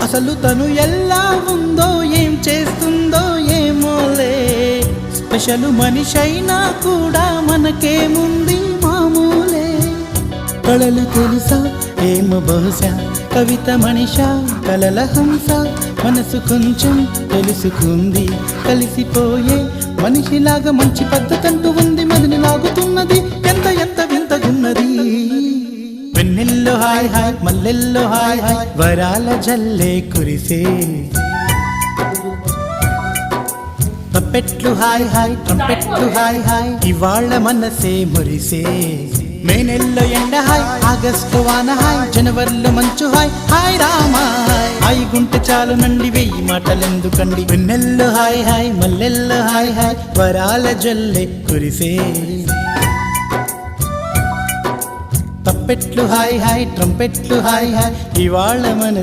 అసలు తను ఎలా ఉందో ఏం చేస్తుందో ఏమోలే, స్పెషల్ మనిషైనా కూడా మనకేముంది మామూలే. కళలు తెలుసా ఏమో బహుశా, కవిత మనిషా కలల హంస, మనసు కొంచెం తెలుసుకుంది కలిసిపోయే మనిషిలాగా, మంచి పద్ధతంటూ ఉంది మదిని లాగుతున్నది, ఎంత ఎంత వింతగున్నది. వెన్నెల్లో హాయ్ హాయ్ మల్లెల్లో హాయ్ హాయ్, వరాల జల్లే కురిసే, తప్పెట్లు హాయ్ హాయ్ ట్రంపెట్లు హాయ్ హాయ్, ఇవాళ్ళ మనసే మురిసే. మే నెలలో ఎండ హాయ్, ఆగస్టు వాన హాయ్, జనవరిలో మంచు హాయ్, హాయ్ రామా హాయ్ గుంటె చాలు నండి వెయ్యి మాటలెందుకండి. వెన్నెల్లో హాయ్ హాయ్ మల్లెల్లో హాయ్ హాయ్, వరాల జల్లే కురిసే, తప్పెట్లు హాయ్ హాయ్ ట్రంపెట్లు హాయ్ హాయ్, ఇవాళ మన